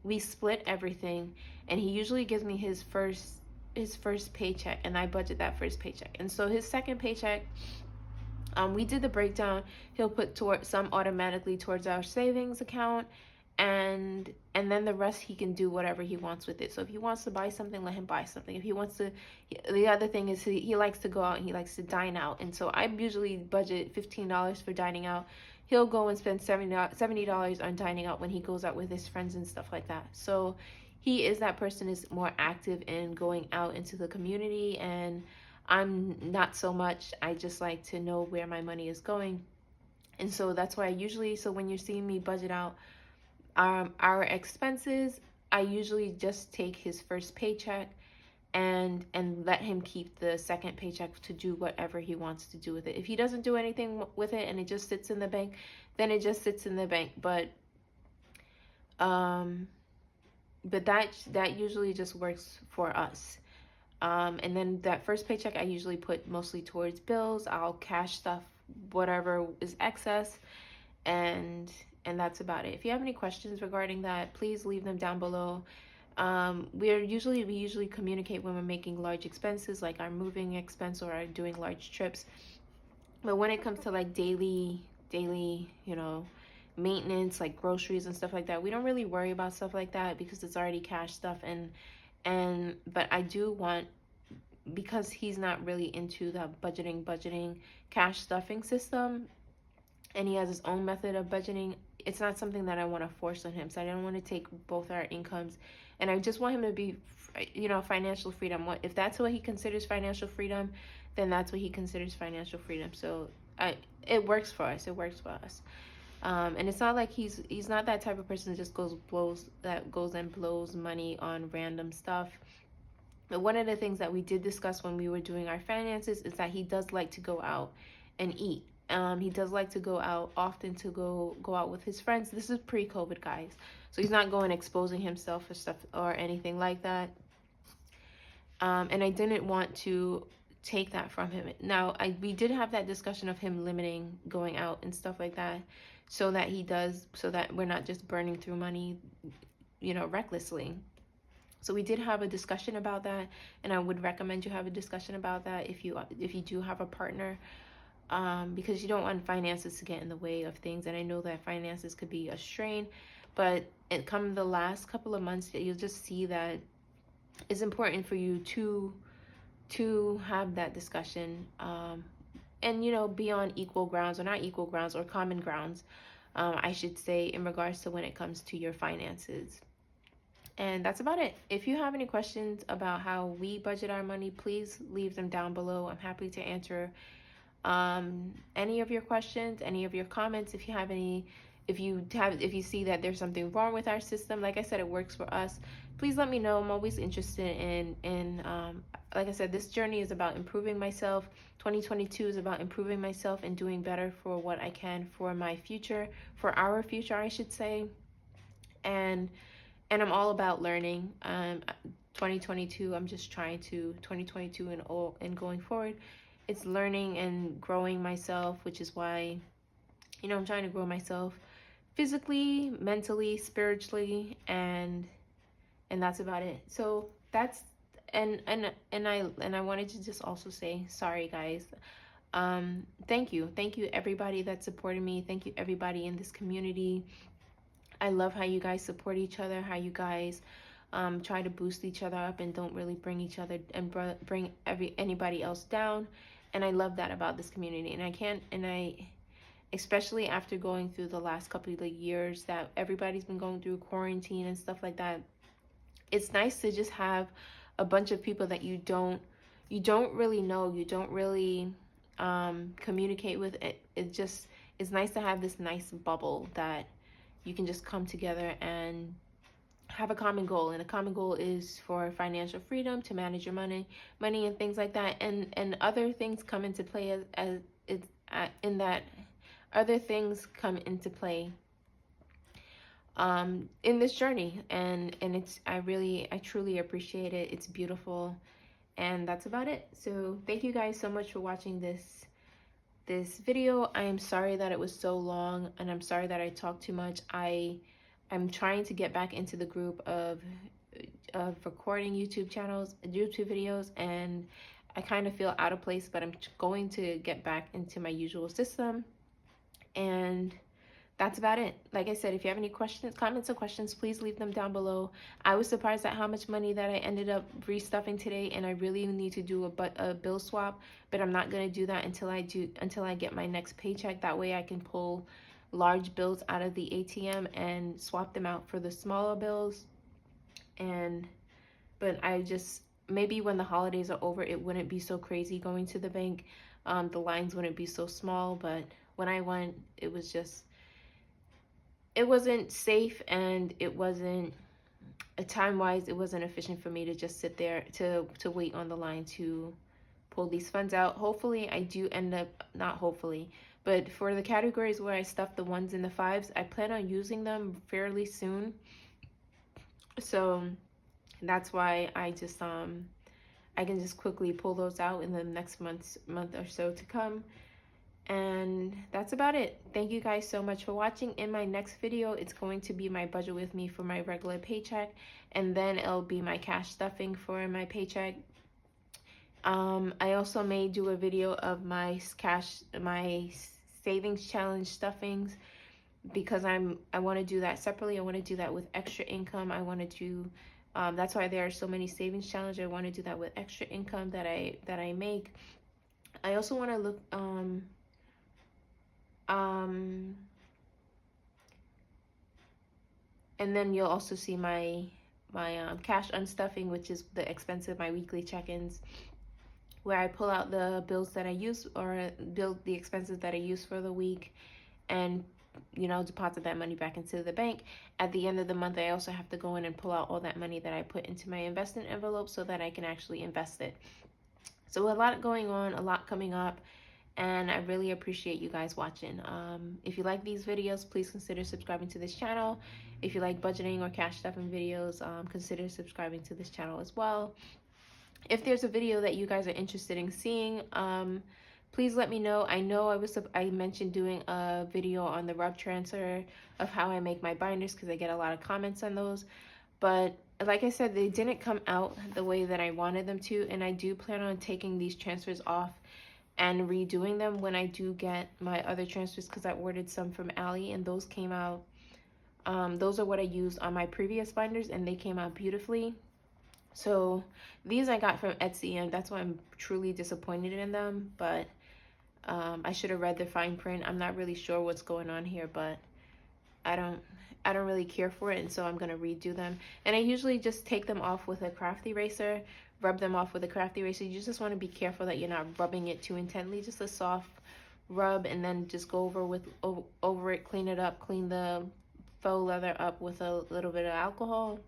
Speaker 1: we split everything, and he usually gives me his first paycheck, and I budget that first paycheck. And so his second paycheck, we did the breakdown. He'll put some automatically towards our savings account, and then the rest he can do whatever he wants with it. So if he wants to buy something, let him buy something. If he wants to, the other thing is he likes to go out and he likes to dine out. And so I usually budget $15 for dining out. He'll go and spend $70 on dining out when he goes out with his friends and stuff like that. So he is that person is more active in going out into the community, and I'm not so much. I just like to know where my money is going. And so that's why so when you're seeing me budget out our expenses, I usually just take his first paycheck and let him keep the second paycheck to do whatever he wants to do with it. If he doesn't do anything with it and it just sits in the bank, then it just sits in the bank. But that usually just works for us. And then that first paycheck I usually put mostly towards bills. I'll cash stuff, whatever is excess, and that's about it. If you have any questions regarding that, please leave them down below. We usually communicate when we're making large expenses, like our moving expense or our doing large trips. But when it comes to like daily, maintenance, like groceries and stuff like that, we don't really worry about stuff like that because it's already cash stuff. But I do want, because he's not really into the budgeting cash stuffing system, and he has his own method of budgeting, it's not something that I want to force on him. So I don't want to take both our incomes, and I just want him to be, financial freedom. If that's what he considers financial freedom, then that's what he considers financial freedom. So it works for us. It works for us. And it's not like he's not that type of person that just goes and blows money on random stuff. But one of the things that we did discuss when we were doing our finances is that he does like to go out and eat. He does like to go out often, to go out with his friends. This is pre-COVID, guys. So he's not going exposing himself for stuff or anything like that. And I didn't want to take that from him. Now, we did have that discussion of him limiting going out and stuff like that, so that we're not just burning through money, recklessly. So we did have a discussion about that, and I would recommend you have a discussion about that if you do have a partner, because you don't want finances to get in the way of things. And I know that finances could be a strain, but come the last couple of months, you'll just see that it's important for you to have that discussion, and be on equal grounds, or not equal grounds, or common grounds, I should say, in regards to when it comes to your finances. And that's about it. If you have any questions about how we budget our money, please leave them down below. I'm happy to answer any of your questions, any of your comments. If you see that there's something wrong with our system, like I said, it works for us, please let me know. I'm always interested in like I said, this journey is about improving myself. 2022 is about improving myself and doing better for what I can for my future, for our future, I should say. And I'm all about learning. 2022, I'm just trying to 2022 and going forward, it's learning and growing myself, which is why I'm trying to grow myself physically, mentally, spiritually, and that's about it. So that's and I wanted to just also say sorry, guys. Thank you everybody that supported me. Thank you everybody in this community. I love how you guys support each other, how you guys try to boost each other up and don't really bring each other and bring anybody else down. And I love that about this community. And I especially after going through the last couple of years that everybody's been going through quarantine and stuff like that, it's nice to just have a bunch of people that you don't really know, you don't really communicate with. It's nice to have this nice bubble that you can just come together and have a common goal. And a common goal is for financial freedom, to manage your money and things like that. And other things come into play other things come into play in this journey. And it's, I truly appreciate it. It's beautiful. And that's about it. So thank you guys so much for watching this video. I am sorry that it was so long, and I'm sorry that I talked too much. I'm trying to get back into the group of recording YouTube videos, and I kind of feel out of place, but I'm going to get back into my usual system. And that's about it. Like I said, if you have any questions, comments or questions, please leave them down below. I was surprised at how much money that I ended up restuffing today, and I really need to do a bill swap, but I'm not going to do that until I get my next paycheck. That way I can pull large bills out of the ATM and swap them out for the smaller bills. But I just, maybe when the holidays are over, it wouldn't be so crazy going to the bank. The lines wouldn't be so small, but when I went, it wasn't safe, and it wasn't, time-wise, it wasn't efficient for me to just sit there to wait on the line to pull these funds out. Hopefully I do end up, not hopefully, but for the categories where I stuffed the ones and the fives, I plan on using them fairly soon. So that's why I just I can just quickly pull those out in the next month or so to come. And that's about it. Thank you guys so much for watching. In my next video, it's going to be my budget with me for my regular paycheck, and then it'll be my cash stuffing for my paycheck. I also may do a video of my savings challenge stuffings, because I want to do that separately. I want to do that with extra income. I want to do that's why there are so many savings challenge. I want to do that with extra income that I make. I also want to look and then you'll also see my cash unstuffing, which is the expense of my weekly check-ins, where I pull out the bills that I use, or the expenses that I use for the week, and deposit that money back into the bank. At the end of the month, I also have to go in and pull out all that money that I put into my investment envelope so that I can actually invest it. So a lot going on, a lot coming up, and I really appreciate you guys watching. If you like these videos, please consider subscribing to this channel. If you like budgeting or cash stuffing videos, consider subscribing to this channel as well. If there's a video that you guys are interested in seeing, please let me know. I know I mentioned doing a video on the rub transfer of how I make my binders, because I get a lot of comments on those. But like I said, they didn't come out the way that I wanted them to, and I do plan on taking these transfers off and redoing them when I do get my other transfers, because I ordered some from Ali, and those came out. Those are what I used on my previous binders, and they came out beautifully. So these I got from Etsy, and that's why I'm truly disappointed in them. But I should have read the fine print. I'm not really sure what's going on here, but I don't really care for it, and so I'm gonna redo them. And I usually just take them off with a craft eraser, rub them off with a craft eraser. You just want to be careful that you're not rubbing it too intently. Just a soft rub, and then just go over it, clean it up, clean the faux leather up with a little bit of alcohol,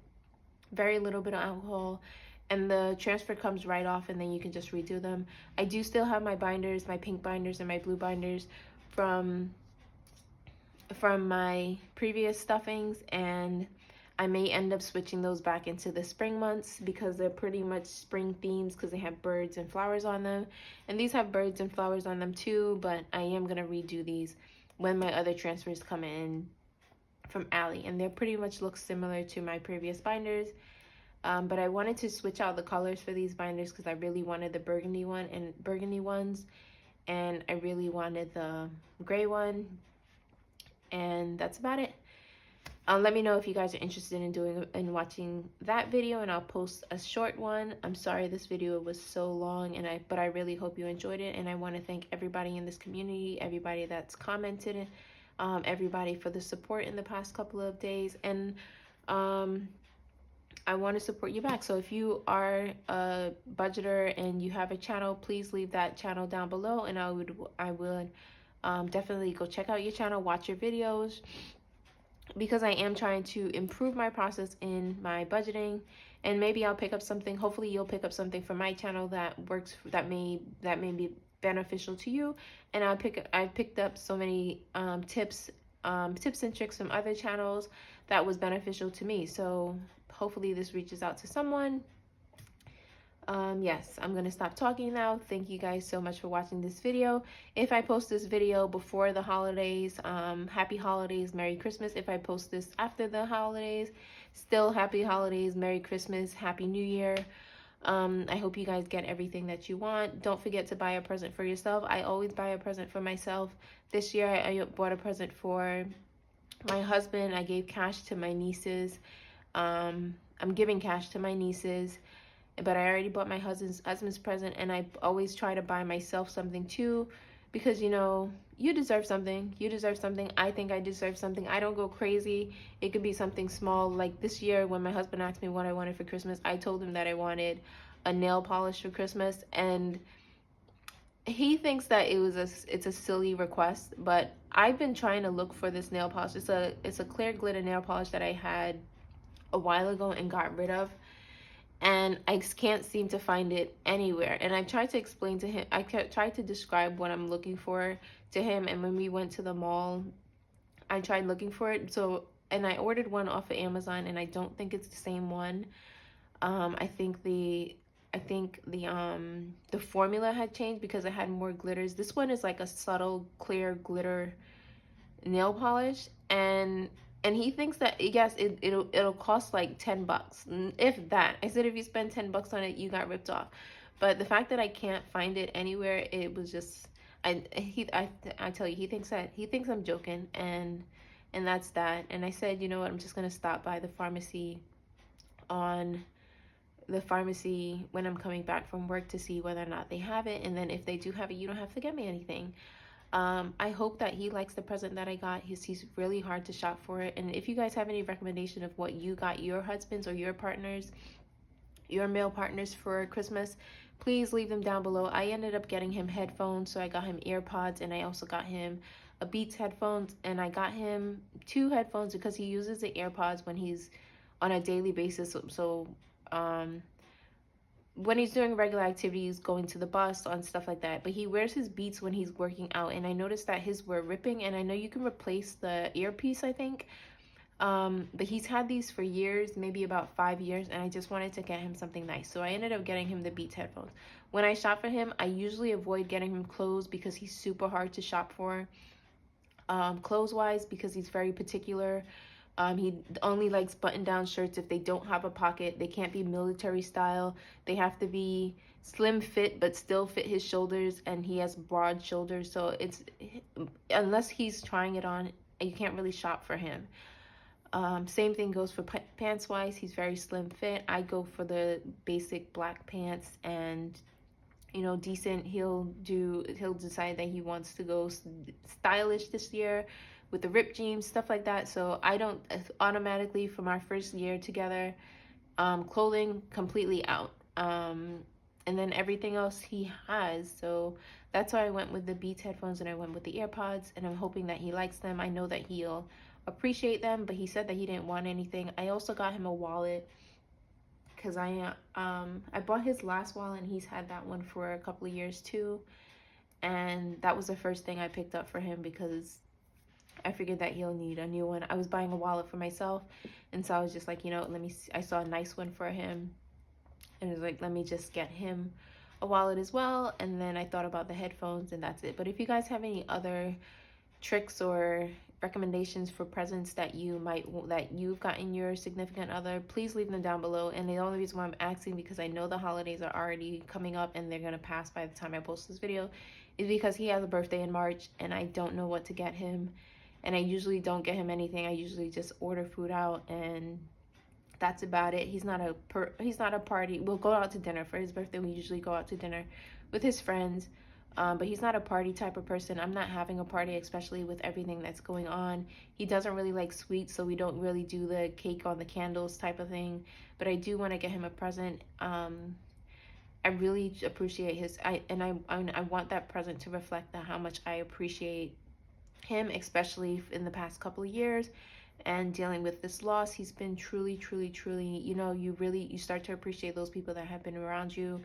Speaker 1: very little bit of alcohol, and the transfer comes right off, and then you can just redo them. I do still have my binders, my pink binders and my blue binders from my previous stuffings, and I may end up switching those back into the spring months, because they're pretty much spring themes, because they have birds and flowers on them, and these have birds and flowers on them too. But I am going to redo these when my other transfers come in from Ali, and they pretty much look similar to my previous binders. But I wanted to switch out the colors for these binders, because I really wanted the burgundy ones, and I really wanted the gray one. And that's about it. Let me know if you guys are interested in watching that video, and I'll post a short one. I'm sorry this video was so long, but I really hope you enjoyed it. And I want to thank everybody in this community, everybody that's commented, everybody for the support in the past couple of days. And I want to support you back. So if you are a budgeter and you have a channel, please leave that channel down below, and I would definitely go check out your channel, watch your videos, because I am trying to improve my process in my budgeting. And maybe I'll pick up something. Hopefully you'll pick up something from my channel that works, that may be beneficial to you. And I picked up so many tips tips and tricks from other channels that was beneficial to me. So hopefully this reaches out to someone. Yes, I'm gonna stop talking now. Thank you guys so much for watching this video. If I post this video before the holidays, happy holidays, Merry Christmas. If I post this after the holidays, still happy holidays, Merry Christmas, Happy New Year. I hope you guys get everything that you want. Don't forget to buy a present for yourself. I always buy a present for myself. This year I bought a present for my husband. I gave cash to my nieces. I'm giving cash to my nieces, but I already bought my husband's present, and I always try to buy myself something too, because you know, you deserve something. You deserve something. I think I deserve something. I don't go crazy. It could be something small. Like this year when my husband asked me what I wanted for Christmas, I told him that I wanted a nail polish for Christmas, and he thinks that it's a silly request, but I've been trying to look for this nail polish. It's a clear glitter nail polish that I had a while ago and got rid of, and I can't seem to find it anywhere. And I tried to explain to him, I tried to describe what I'm looking for to him, and when we went to the mall, I tried looking for it. So, and I ordered one off of Amazon, and I don't think it's the same one. I think the formula had changed because it had more glitters. This one is like a subtle clear glitter nail polish, and he thinks that yes, it'll cost like $10, if that. I said if you spend $10 on it, you got ripped off. But the fact that I can't find it anywhere, it was just I tell you, he thinks I'm joking, and that's that. And I said, you know what, I'm just gonna stop by the pharmacy when I'm coming back from work to see whether or not they have it, and then if they do have it, you don't have to get me anything. I hope that he likes the present that I got. He's really hard to shop for it. And if you guys have any recommendation of what you got your husbands or your partners, your male partners for Christmas, please leave them down below. I ended up getting him headphones, so I got him earpods, and I also got him a Beats headphones, and I got him 2 headphones because he uses the AirPods when he's on a daily basis. So when he's doing regular activities, going to the bus and stuff like that. But he wears his Beats when he's working out, and I noticed that his were ripping, and I know you can replace the earpiece, I think. But he's had these for years, maybe about 5 years, and I just wanted to get him something nice. So I ended up getting him the Beats headphones. When I shop for him, I usually avoid getting him clothes because he's super hard to shop for. Clothes-wise, because he's very particular. He only likes button-down shirts if they don't have a pocket. They can't be military style. They have to be slim fit but still fit his shoulders, and he has broad shoulders. So it's, unless he's trying it on, you can't really shop for him. Same thing goes for pants wise. He's very slim fit. I go for the basic black pants, and you know, decent. He'll decide that he wants to go stylish this year with the ripped jeans, stuff like that. So I don't automatically, from our first year together, clothing completely out. And then everything else he has. So that's why I went with the Beats headphones, and I went with the AirPods, and I'm hoping that he likes them. I know that he'll appreciate them, but he said that he didn't want anything. I also got him a wallet because I bought his last wallet, and he's had that one for a couple of years too. And that was the first thing I picked up for him because I figured that he'll need a new one. I was buying a wallet for myself, and so I was just like, you know, let me see. I saw a nice one for him, and it was like, let me just get him a wallet as well. And then I thought about the headphones, and that's it. But if you guys have any other tricks or recommendations for presents that you've gotten your significant other, please leave them down below. And the only reason why I'm asking, because I know the holidays are already coming up and they're gonna pass by the time I post this video, is because he has a birthday in March, and I don't know what to get him. And I usually don't get him anything. I usually just order food out, and that's about it. He's not a party. We'll go out to dinner for his birthday. We usually go out to dinner with his friends. But he's not a party type of person. I'm not having a party, especially with everything that's going on. He doesn't really like sweets, so we don't really do the cake on the candles type of thing. But I do want to get him a present. I really appreciate I want that present to reflect how much I appreciate him, especially in the past couple of years and dealing with this loss. He's been truly, you know, you start to appreciate those people that have been around you,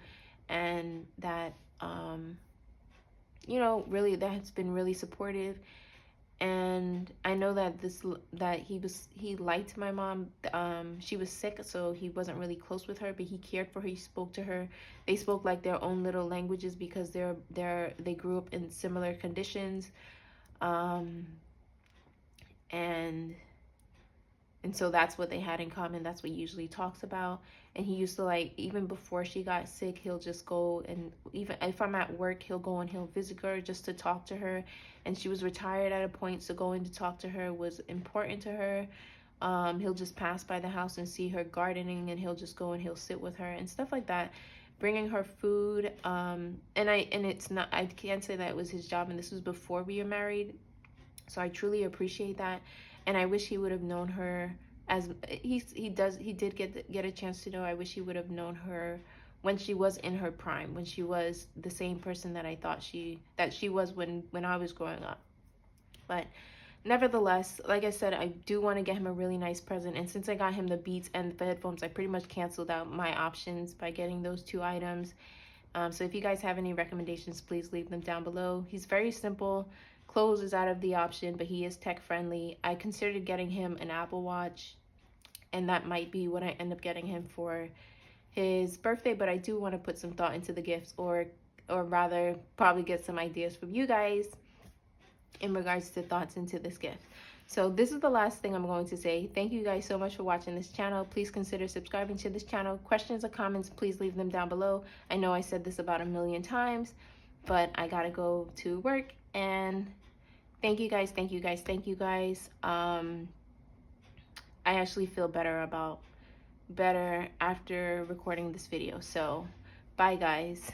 Speaker 1: and that you know, really, that's been really supportive. And I know that he liked my mom. She was sick, so he wasn't really close with her, but he cared for her. He spoke to her. They spoke like their own little languages because they grew up in similar conditions. um and And so that's what they had in common. That's what he usually talks about. And he used to, like, even before she got sick, he'll just go, and even if I'm at work, he'll go and he'll visit her just to talk to her. And she was retired at a point, so going to talk to her was important to her. He'll just pass by the house and see her gardening, and he'll just go and he'll sit with her and stuff like that, bringing her food. And it's not, I can't say that it was his job, and this was before we were married. So I truly appreciate that, and I wish he would have known her as he did get a chance to know. I wish he would have known her when she was in her prime, when she was the same person that I thought she was when I was growing up. But nevertheless, like I said, I do want to get him a really nice present, and since I got him the Beats and the headphones, I pretty much canceled out my options by getting those two items. So if you guys have any recommendations, please leave them down below. He's very simple. Clothes is out of the option, but he is tech friendly. I considered getting him an Apple Watch, and that might be what I end up getting him for his birthday, but I do want to put some thought into the gifts, or rather probably get some ideas from you guys in regards to thoughts into this gift. So this is the last thing I'm going to say. Thank you guys so much for watching this channel. Please consider subscribing to this channel. Questions or comments, please leave them down below. I know I said this about a million times, but I gotta go to work. And thank you guys, thank you guys, thank you guys. I actually feel better after recording this video. So bye guys.